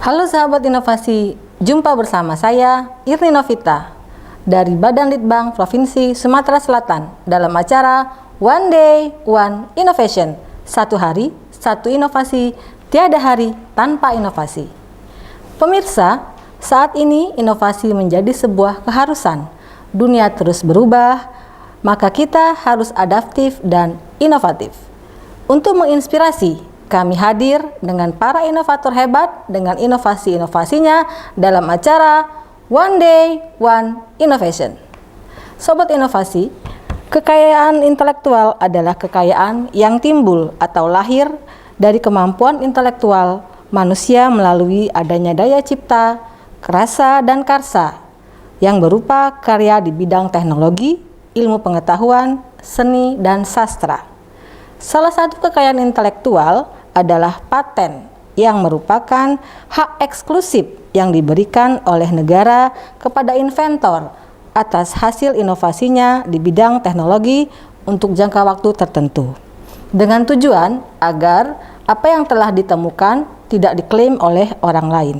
Halo sahabat inovasi, jumpa bersama saya Irni Novita dari Badan Litbang Provinsi Sumatera Selatan dalam acara One Day One Innovation. Satu hari, satu inovasi, tiada hari tanpa inovasi. Pemirsa, saat ini inovasi menjadi sebuah keharusan. Dunia terus berubah, maka kita harus adaptif dan inovatif. Untuk menginspirasi, kami hadir dengan para inovator hebat dengan inovasi-inovasinya dalam acara One Day One Innovation. Sobat inovasi, kekayaan intelektual adalah kekayaan yang timbul atau lahir dari kemampuan intelektual manusia melalui adanya daya cipta, rasa dan karsa yang berupa karya di bidang teknologi, ilmu pengetahuan, seni, dan sastra. Salah satu kekayaan intelektual adalah paten yang merupakan hak eksklusif yang diberikan oleh negara kepada inventor atas hasil inovasinya di bidang teknologi untuk jangka waktu tertentu, dengan tujuan agar apa yang telah ditemukan tidak diklaim oleh orang lain.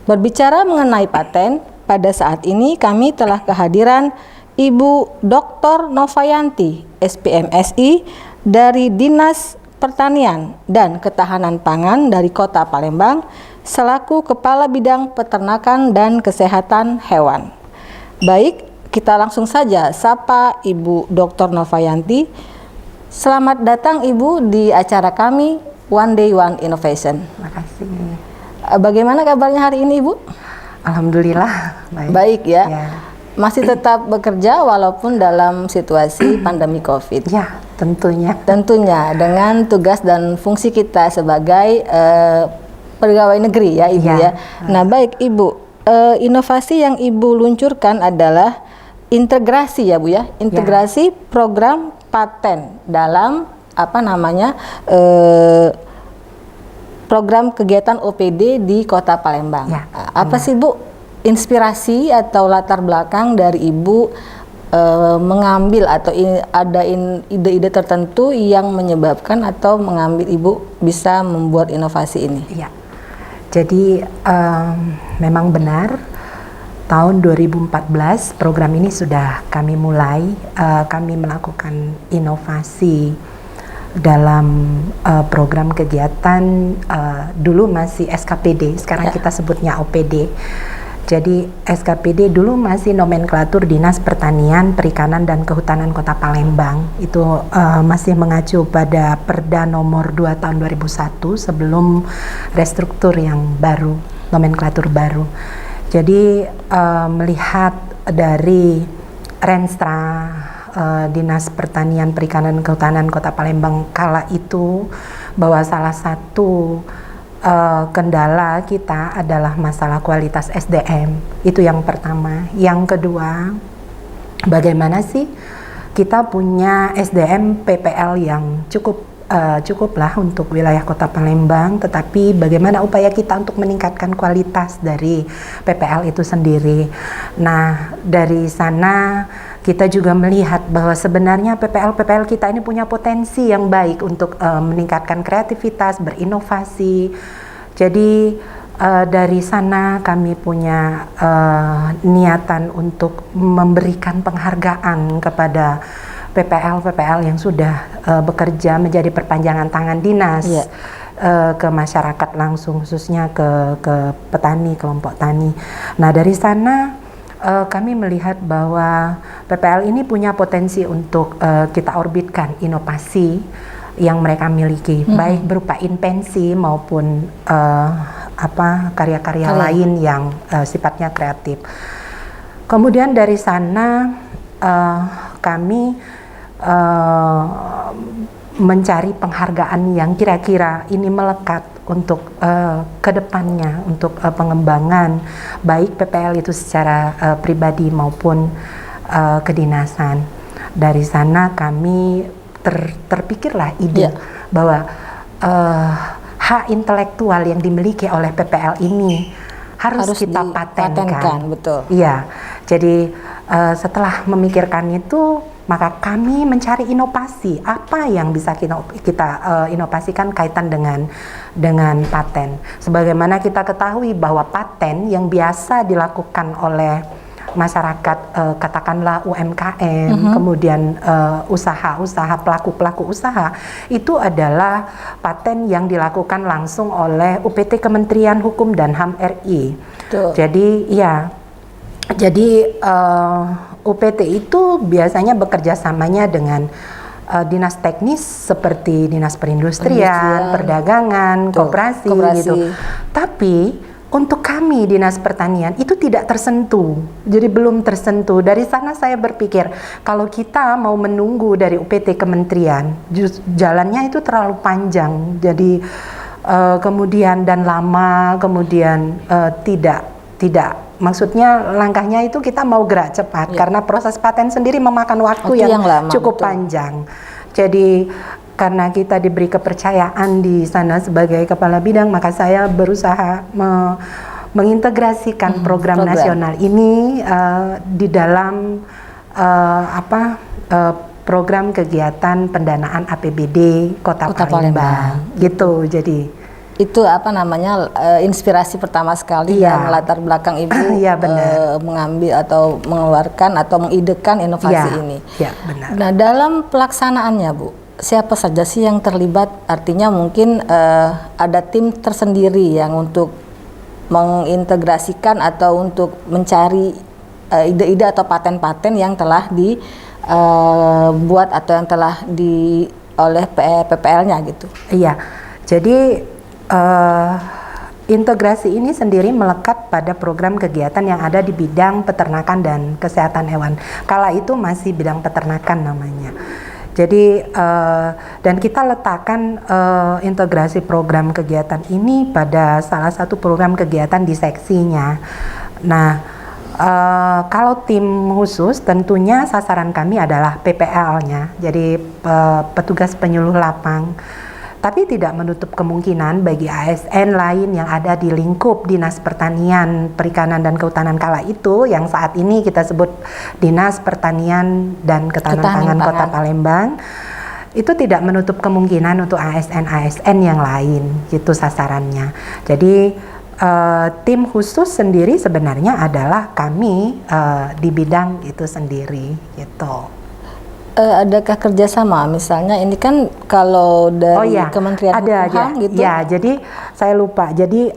Berbicara mengenai paten, pada saat ini kami telah kehadiran Ibu Dr. Novayanti, SPMSI dari Dinas Pertanian dan Ketahanan Pangan dari Kota Palembang selaku Kepala Bidang Peternakan dan Kesehatan Hewan. Baik, kita langsung saja sapa Ibu Dr. Novayanti. Selamat datang Ibu di acara kami One Day One Innovation. Terima kasih. Bagaimana kabarnya hari ini Ibu? Alhamdulillah baik. Baik ya. Masih tetap bekerja walaupun dalam situasi pandemi COVID. Ya, tentunya. Tentunya dengan tugas dan fungsi kita sebagai pegawai negeri ya Ibu ya. Nah baik Ibu, inovasi yang Ibu luncurkan adalah integrasi ya Bu ya, integrasi program paten dalam program kegiatan OPD di Kota Palembang. Apa sih Bu inspirasi atau latar belakang dari Ibu mengambil atau ada ide-ide tertentu yang menyebabkan atau mengambil Ibu bisa membuat inovasi ini? Ya, jadi memang benar tahun 2014 program ini sudah kami mulai, kami melakukan inovasi dalam program kegiatan dulu masih SKPD, sekarang kita sebutnya OPD. Jadi SKPD dulu masih nomenklatur Dinas Pertanian, Perikanan, dan Kehutanan Kota Palembang. Itu masih mengacu pada Perda nomor 2 tahun 2001 sebelum restruktur yang baru, nomenklatur baru. Jadi melihat dari Renstra Dinas Pertanian, Perikanan, dan Kehutanan Kota Palembang kala itu bahwa salah satu kendala kita adalah masalah kualitas SDM. Itu yang pertama. Yang kedua, bagaimana sih kita punya SDM PPL yang cukuplah untuk wilayah Kota Palembang, tetapi bagaimana upaya kita untuk meningkatkan kualitas dari PPL itu sendiri. Nah, dari sana kita juga melihat bahwa sebenarnya PPL kita ini punya potensi yang baik untuk meningkatkan kreativitas, berinovasi. Jadi dari sana kami punya niatan untuk memberikan penghargaan kepada PPL yang sudah bekerja menjadi perpanjangan tangan dinas ke masyarakat langsung, khususnya ke petani, kelompok tani. Nah dari sana kami melihat bahwa PPL ini punya potensi untuk kita orbitkan inovasi yang mereka miliki, baik berupa invensi maupun karya-karya lain yang sifatnya kreatif. Kemudian dari sana kami mencari penghargaan yang kira-kira ini melekat untuk kedepannya, untuk pengembangan baik PPL itu secara pribadi maupun kedinasan. Dari sana kami terpikirlah ide bahwa hak intelektual yang dimiliki oleh PPL ini harus kita patenkan. Betul. Iya. Jadi setelah memikirkan itu maka kami mencari inovasi apa yang bisa kita inovasikan kaitan dengan paten. Sebagaimana kita ketahui bahwa paten yang biasa dilakukan oleh masyarakat, katakanlah UMKM, kemudian usaha-usaha, pelaku-pelaku usaha, itu adalah paten yang dilakukan langsung oleh UPT Kementerian Hukum dan HAM RI. Tuh. Jadi UPT itu biasanya bekerja samanya dengan dinas teknis seperti dinas perindustrian, perdagangan, koperasi gitu. Tapi untuk kami Dinas Pertanian itu tidak tersentuh, jadi belum tersentuh. Dari sana saya berpikir kalau kita mau menunggu dari UPT Kementerian, jalannya itu terlalu panjang, jadi kemudian dan lama, kemudian tidak. Maksudnya langkahnya itu kita mau gerak cepat karena proses paten sendiri memakan waktu yang lama, cukup panjang. Jadi karena kita diberi kepercayaan di sana sebagai kepala bidang, maka saya berusaha mengintegrasikan program nasional ini di dalam program kegiatan pendanaan APBD Kota Palembang. Gitu. Jadi itu inspirasi pertama sekali yang latar belakang Ibu mengambil atau mengeluarkan atau mengidekan inovasi ini. Iya, benar. Nah, dalam pelaksanaannya, Bu, siapa saja sih yang terlibat? Artinya mungkin ada tim tersendiri yang untuk mengintegrasikan atau untuk mencari ide-ide atau paten-paten yang telah dibuat atau yang telah oleh PPL-nya gitu. Iya, jadi integrasi ini sendiri melekat pada program kegiatan yang ada di bidang peternakan dan kesehatan hewan. Kala itu masih bidang peternakan namanya. Jadi dan kita letakkan integrasi program kegiatan ini pada salah satu program kegiatan di seksinya. Nah, kalau tim khusus tentunya sasaran kami adalah PPL-nya, jadi petugas penyuluh lapang. Tapi tidak menutup kemungkinan bagi ASN lain yang ada di lingkup Dinas Pertanian, Perikanan dan Kehutanan kala itu, yang saat ini kita sebut Dinas Pertanian dan Ketahanan Pangan Kota Palembang, itu tidak menutup kemungkinan untuk ASN yang lain, gitu sasarannya. Jadi tim khusus sendiri sebenarnya adalah kami di bidang itu sendiri, gitu. Adakah kerjasama? Misalnya ini kan kalau dari Kementerian Hukum gitu. Ya, jadi saya lupa. Jadi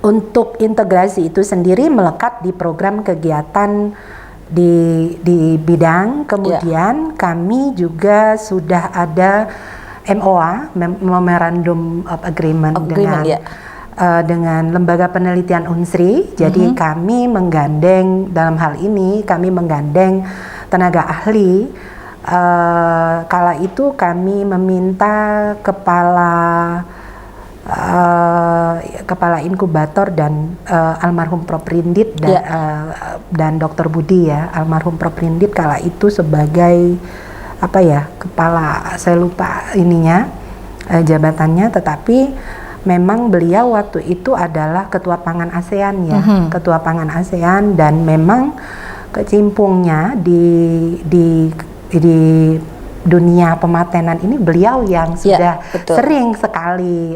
untuk integrasi itu sendiri melekat di program kegiatan di bidang. Kemudian kami juga sudah ada MOA, Memorandum of Agreement dengan Lembaga Penelitian Unsri. Jadi kami menggandeng, dalam hal ini kami menggandeng tenaga ahli. Kala itu kami meminta kepala inkubator dan almarhum Proprindit dan Dr. Budi almarhum Proprindit kala itu sebagai kepala, saya lupa jabatannya, tetapi memang beliau waktu itu adalah ketua pangan ASEAN ketua pangan ASEAN, dan memang kecimpungnya di dunia pematenan ini beliau yang sudah sering sekali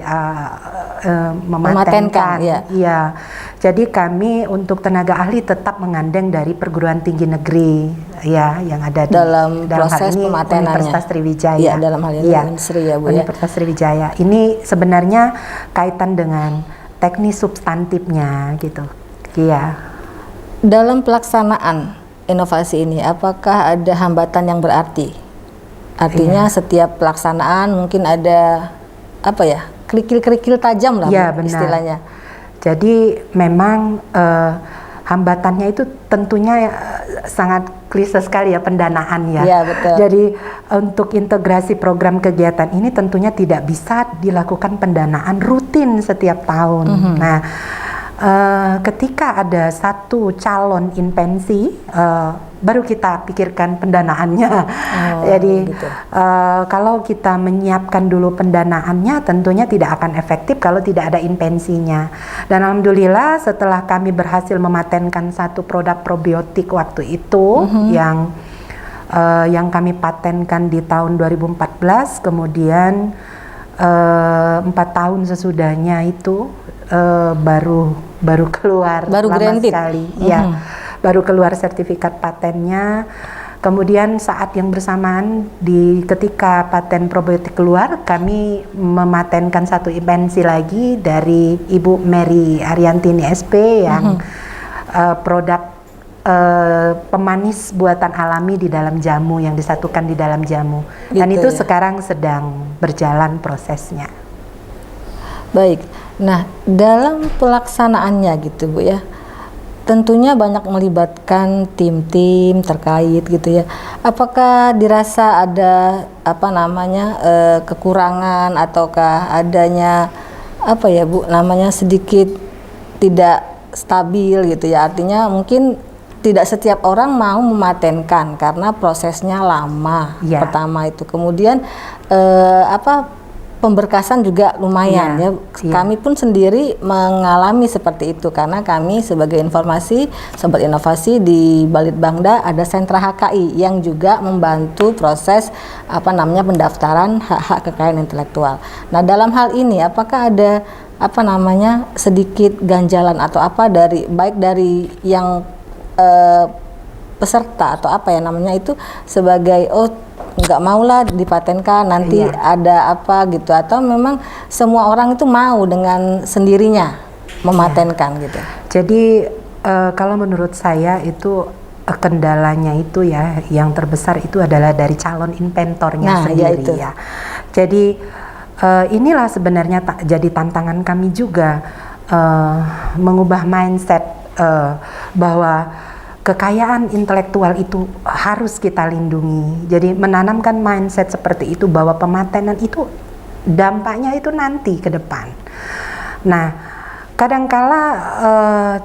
mematenkan. Iya. Jadi kami untuk tenaga ahli tetap mengandeng dari perguruan tinggi negeri yang ada dalam proses pematenannya. Universitas Sriwijaya. Iya, dalam hal ini Universitas Sriwijaya. Ini sebenarnya kaitan dengan teknis substantifnya gitu. Iya. Dalam pelaksanaan inovasi ini, apakah ada hambatan yang berarti? Artinya setiap pelaksanaan mungkin ada kerikil-kerikil tajam lah, istilahnya. Jadi memang hambatannya itu tentunya sangat klise sekali pendanaan ya. Iya, betul. Jadi untuk integrasi program kegiatan ini tentunya tidak bisa dilakukan pendanaan rutin setiap tahun. Nah, ketika ada satu calon invensi, baru kita pikirkan pendanaannya. Jadi kalau kita menyiapkan dulu pendanaannya, tentunya tidak akan efektif kalau tidak ada invensinya. Dan alhamdulillah setelah kami berhasil mematenkan satu produk probiotik waktu itu yang yang kami patenkan di tahun 2014, kemudian 4 tahun sesudahnya itu baru keluar, baru lama granted sekali, ya, baru keluar sertifikat patennya. Kemudian saat yang bersamaan ketika paten probiotik keluar, kami mematenkan satu invensi lagi dari Ibu Mary Ariantini SP yang produk pemanis buatan alami di dalam jamu, yang disatukan di dalam jamu, dan Gitu itu ya. sekarang sedang berjalan prosesnya. Baik. Nah, dalam pelaksanaannya gitu Bu ya, tentunya banyak melibatkan tim-tim terkait gitu ya. Apakah dirasa ada kekurangan ataukah adanya sedikit tidak stabil gitu ya? Artinya mungkin tidak setiap orang mau mematenkan karena prosesnya lama. Ya. Pertama itu, kemudian pemberkasan juga lumayan ya. Kami pun sendiri mengalami seperti itu karena kami sebagai sobat inovasi di Balitbangda ada sentra HKI yang juga membantu proses pendaftaran hak-hak kekayaan intelektual. Nah, dalam hal ini apakah ada sedikit ganjalan atau baik dari yang peserta atau itu sebagai nggak maulah dipatenkan nanti ada apa gitu, atau memang semua orang itu mau dengan sendirinya mematenkan gitu? Jadi kalau menurut saya itu kendalanya itu ya, yang terbesar itu adalah dari calon inventornya sendiri ya. Jadi inilah sebenarnya jadi tantangan kami juga, mengubah mindset bahwa kekayaan intelektual itu harus kita lindungi. Jadi menanamkan mindset seperti itu bahwa pematenan itu dampaknya itu nanti ke depan. Nah, kadangkala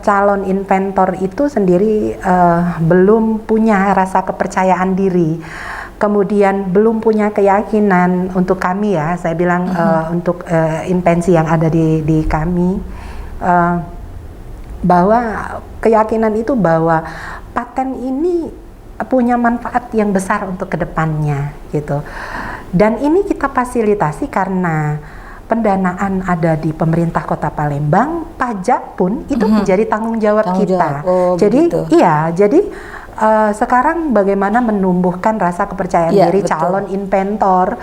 calon inventor itu sendiri belum punya rasa kepercayaan diri, kemudian belum punya keyakinan. Untuk kami ya, saya bilang untuk invensi yang ada di kami, bahwa keyakinan itu bahwa paten ini punya manfaat yang besar untuk kedepannya gitu. Dan ini kita fasilitasi karena pendanaan ada di pemerintah Kota Palembang, pajak pun itu menjadi tanggung jawab kita. Jadi begitu. Iya, jadi sekarang bagaimana menumbuhkan rasa kepercayaan diri calon inventor,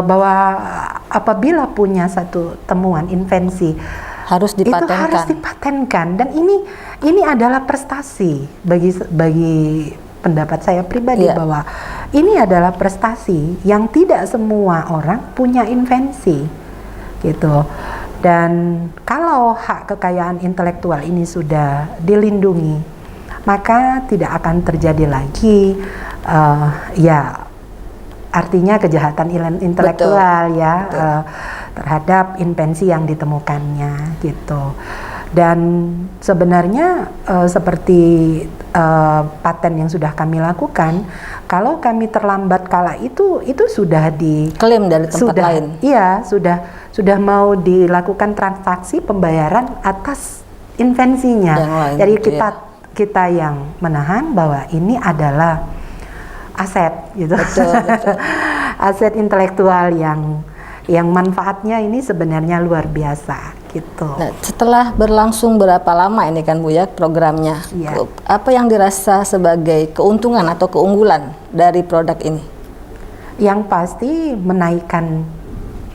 bahwa apabila punya satu temuan invensi harus dipatenkan. Itu harus dipatenkan, dan ini adalah prestasi bagi pendapat saya pribadi, bahwa ini adalah prestasi yang tidak semua orang punya invensi gitu. Dan kalau hak kekayaan intelektual ini sudah dilindungi, maka tidak akan terjadi lagi artinya kejahatan intelektual terhadap invensi yang ditemukannya gitu. Dan sebenarnya seperti paten yang sudah kami lakukan, kalau kami terlambat kala itu sudah diklaim dari tempat lain. Iya, sudah mau dilakukan transaksi pembayaran atas invensinya. Jadi kita yang menahan bahwa ini adalah aset gitu. Betul. Aset intelektual yang manfaatnya ini sebenarnya luar biasa gitu. Nah, setelah berlangsung berapa lama ini kan Bu ya programnya? Apa yang dirasa sebagai keuntungan atau keunggulan dari produk ini? Yang pasti menaikkan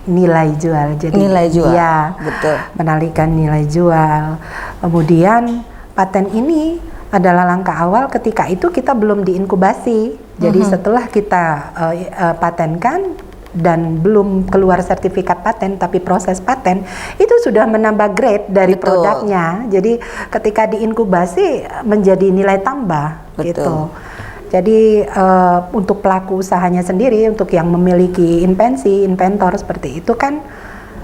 nilai jual. Jadi nilai jual. Ya, betul. Menaikkan nilai jual. Kemudian paten ini adalah langkah awal, ketika itu kita belum diinkubasi. Jadi setelah kita patenkan dan belum keluar sertifikat paten, tapi proses paten itu sudah menambah grade dari produknya. Jadi ketika diinkubasi menjadi nilai tambah. Gitu. Jadi untuk pelaku usahanya sendiri, untuk yang memiliki inventor seperti itu kan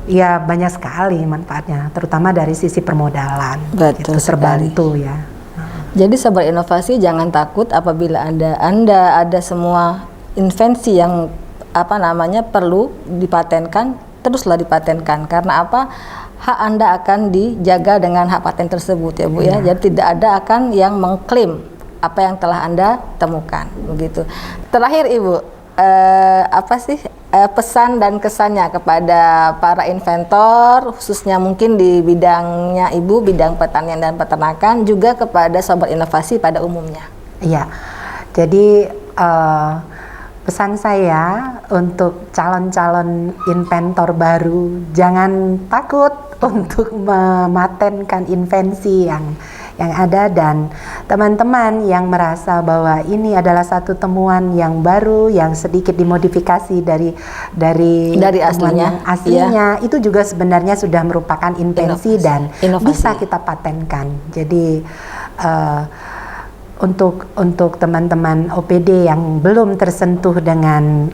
ya banyak sekali manfaatnya, terutama dari sisi permodalan. Betul, gitu, terbantu ya. Jadi sobat inovasi jangan takut apabila Anda ada semua invensi yang perlu dipatenkan, teruslah dipatenkan. Karena apa? Hak Anda akan dijaga dengan hak paten tersebut ya Bu ya. Jadi tidak ada akan yang mengklaim apa yang telah Anda temukan, begitu. Terakhir Ibu, apa sih pesan dan kesannya kepada para inventor, khususnya mungkin di bidangnya Ibu, bidang pertanian dan peternakan, juga kepada sobat inovasi pada umumnya? Iya, jadi pesan saya untuk calon-calon inventor baru, jangan takut untuk mematenkan invensi yang ada, dan teman-teman yang merasa bahwa ini adalah satu temuan yang baru yang sedikit dimodifikasi dari temuan aslinya, itu juga sebenarnya sudah merupakan invensi dan bisa kita patenkan. Jadi untuk teman-teman OPD yang belum tersentuh dengan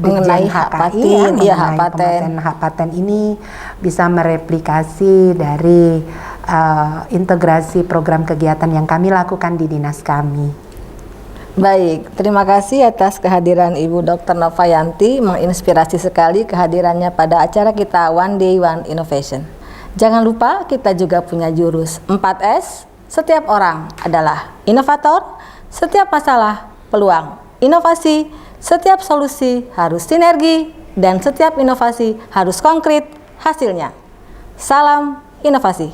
mengenai hak paten, mengenai hak paten ini, bisa mereplikasi dari integrasi program kegiatan yang kami lakukan di dinas kami. Baik, terima kasih atas kehadiran Ibu Dr. Novayanti, menginspirasi sekali kehadirannya pada acara kita One Day One Innovation. Jangan lupa kita juga punya jurus 4S, setiap orang adalah inovator, setiap masalah peluang inovasi, setiap solusi harus sinergi, dan setiap inovasi harus konkret hasilnya. Salam inovasi.